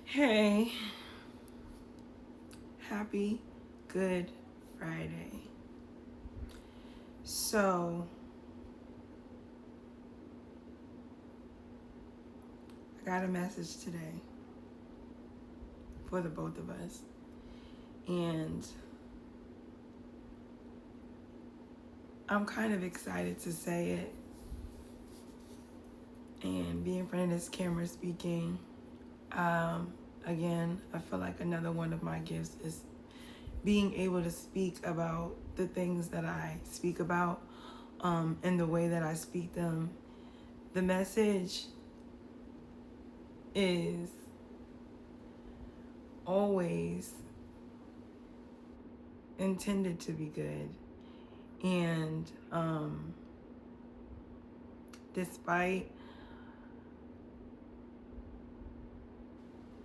Hey, happy Good Friday. So, I got a message today for the both of us. And I'm kind of excited to say it and be in front of this camera speaking. Again, I feel like another one of my gifts is being able to speak about the things that I speak about and the way that I speak them. The message is always intended to be good. And despite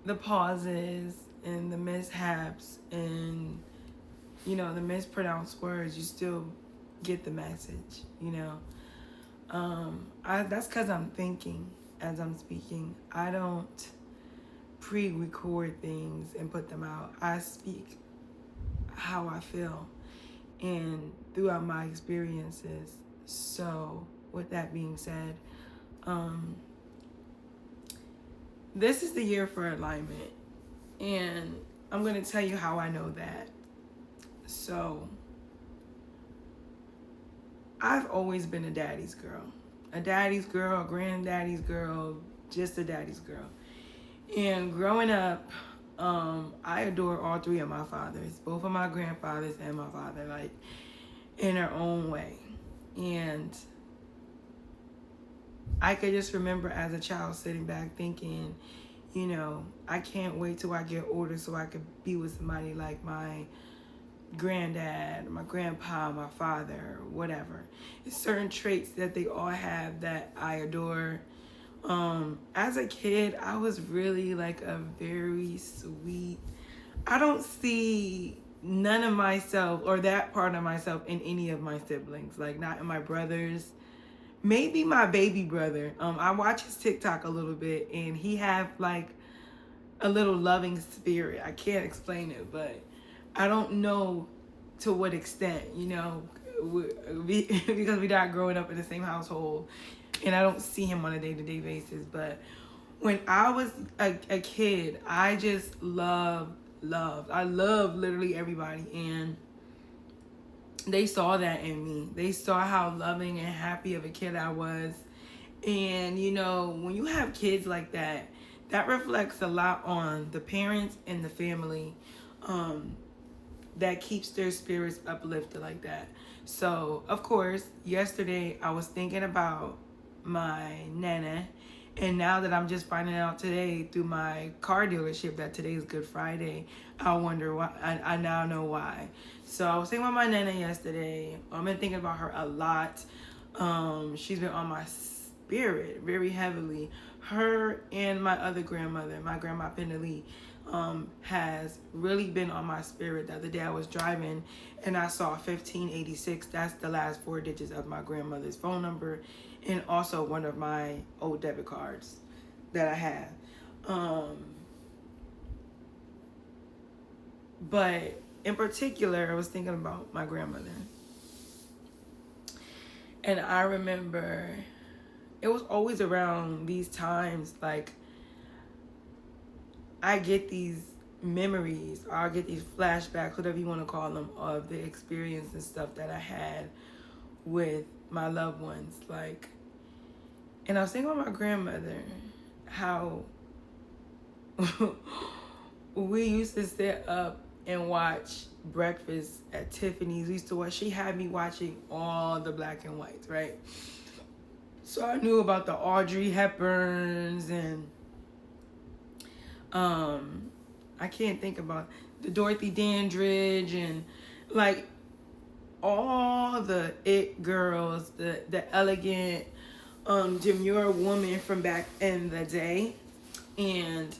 the pauses and the mishaps and, the mispronounced words, you still get the message, that's because I'm thinking as I'm speaking. I don't pre-record things and put them out. I speak how I feel and throughout my experiences. So with that being said, this is the year for alignment, and I'm going to tell you how I know that. So I've always been a daddy's girl, a granddaddy's girl, just a daddy's girl. And growing up, I adore all three of my fathers, both of my grandfathers and my father, like in their own way. And I could just remember as a child sitting back thinking, I can't wait till I get older so I could be with somebody like my granddad, my grandpa, my father, whatever. It's certain traits that they all have that I adore. As a kid, I was really like a very sweet. I don't see none of myself or that part of myself in any of my siblings, like not in my brothers. Maybe my baby brother. I watch his TikTok a little bit, and he have like a little loving spirit. I can't explain it, but I don't know to what extent, because we're not growing up in the same household, and I don't see him on a day-to-day basis. But when I was a kid, I just loved. I loved literally everybody, and they saw that in me. They saw how loving and happy of a kid I was. And, when you have kids like that, that reflects a lot on the parents and the family that keeps their spirits uplifted like that. So, of course, yesterday I was thinking about my nana. And now that I'm just finding out today through my car dealership that today is Good Friday, I wonder why. I now know why. So I was thinking about my nana yesterday. I've been thinking about her a lot. She's been on my spirit very heavily. Her and my other grandmother, my grandma Pendalee, has really been on my spirit. The other day I was driving and I saw 1586. That's the last four digits of my grandmother's phone number, and also one of my old debit cards that I have. But in particular, I was thinking about my grandmother. And I remember it was always around these times, like I get these memories, or I get these flashbacks, whatever you want to call them, of the experience and stuff that I had with my loved ones. Like, and I was thinking about my grandmother, how we used to sit up and watch breakfast at Tiffany's. We used to watch, she had me watching all the black and whites, right? So I knew about the Audrey Hepburns and I can't think about the Dorothy Dandridge and like all the it girls, the elegant demure woman from back in the day. And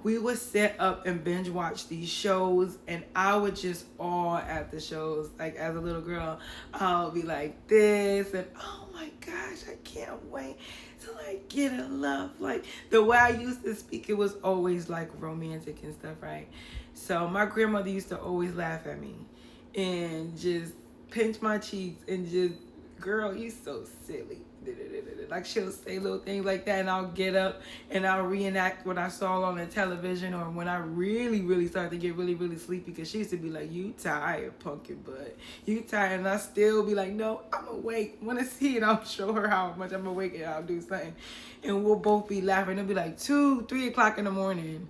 we would set up and binge watch these shows, and I would just awe at the shows. Like as a little girl, I'll be like this, and oh my gosh, I can't wait to like get in love. Like the way I used to speak, it was always like romantic and stuff, right? So my grandmother used to always laugh at me and just pinch my cheeks and just, girl, you so silly. Like she'll say little things like that, and I'll get up and I'll reenact what I saw on the television, or when I really started to get really sleepy, because she used to be like, you tired, pumpkin butt, you tired, and I still be like, no, I'm awake, want to see it. I'll show her how much I'm awake, and I'll do something, and we'll both be laughing. It'll be like 2-3 o'clock in the morning,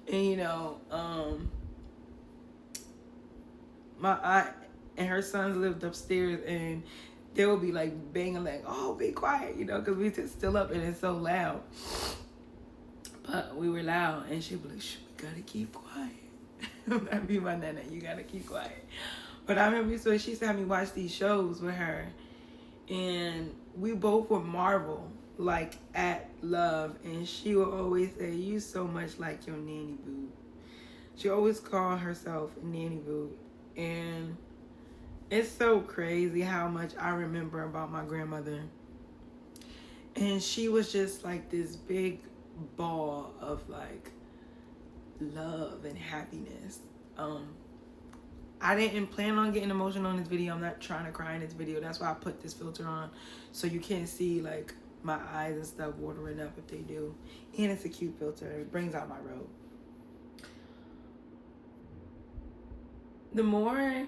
and you know, my aunt and her sons lived upstairs, and they would be like banging like, oh, be quiet, you know, because we just still up and it's so loud. But we were loud, and she'd be like, shh, we gotta keep quiet. That'd be my nana, you gotta keep quiet. But I remember, so she used to have me watch these shows with her, and we both would marvel like at love, and she would always say, you so much like your nanny boo. She always called herself nanny boo, and it's so crazy how much I remember about my grandmother. And she was just like this big ball of like love and happiness. I didn't plan on getting emotional in this video. I'm not trying to cry in this video. That's why I put this filter on, so you can't see like my eyes and stuff watering up if they do. And it's a cute filter. It brings out my robe. The more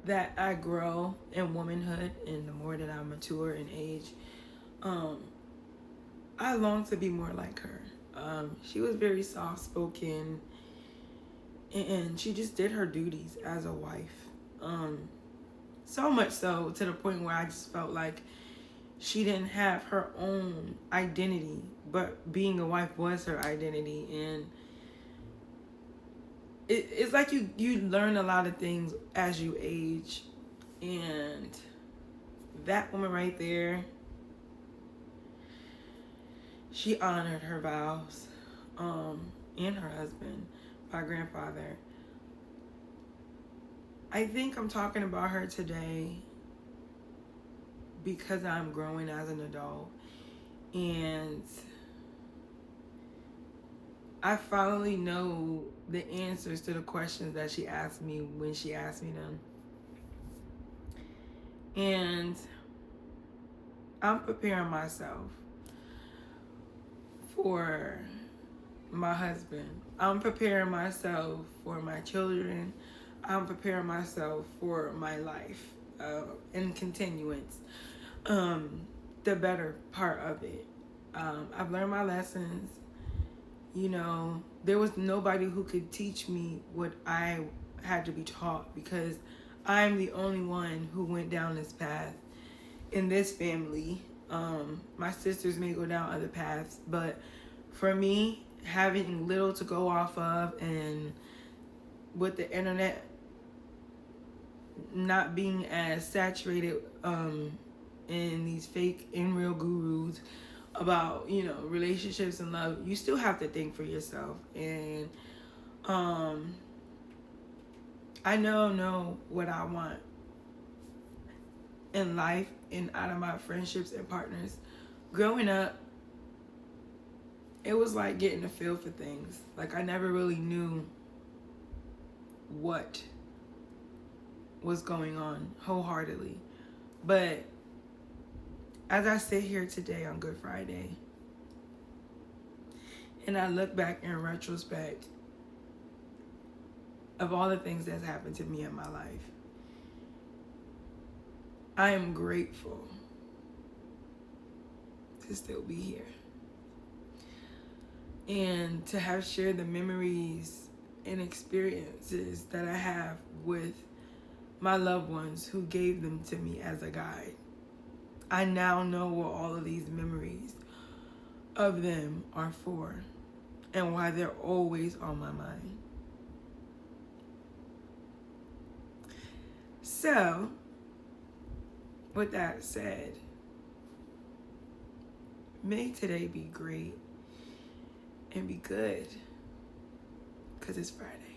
that I grow in womanhood, and the more that I mature in age, I long to be more like her. She was very soft-spoken, and she just did her duties as a wife. So much so to the point where I just felt like she didn't have her own identity, but being a wife was her identity. And it's like you learn a lot of things as you age, and that woman right there, she honored her vows, and her husband, my grandfather. I think I'm talking about her today because I'm growing as an adult, and I finally know the answers to the questions that she asked me when she asked me them. And I'm preparing myself for my husband. I'm preparing myself for my children. I'm preparing myself for my life, in continuance. The better part of it. I've learned my lessons. You know, there was nobody who could teach me what I had to be taught, because I'm the only one who went down this path in this family. My sisters may go down other paths, but for me, having little to go off of, and with the internet not being as saturated in these fake and real gurus about, you know, relationships and love, you still have to think for yourself. And I know what I want in life and out of my friendships and partners. Growing up, it was like getting a feel for things. Like I never really knew what was going on wholeheartedly. But as I sit here today on Good Friday, and I look back in retrospect of all the things that's happened to me in my life, I am grateful to still be here, and to have shared the memories and experiences that I have with my loved ones who gave them to me as a guide. I now know what all of these memories of them are for, and why they're always on my mind. So, with that said, may today be great and be good. because it's Friday.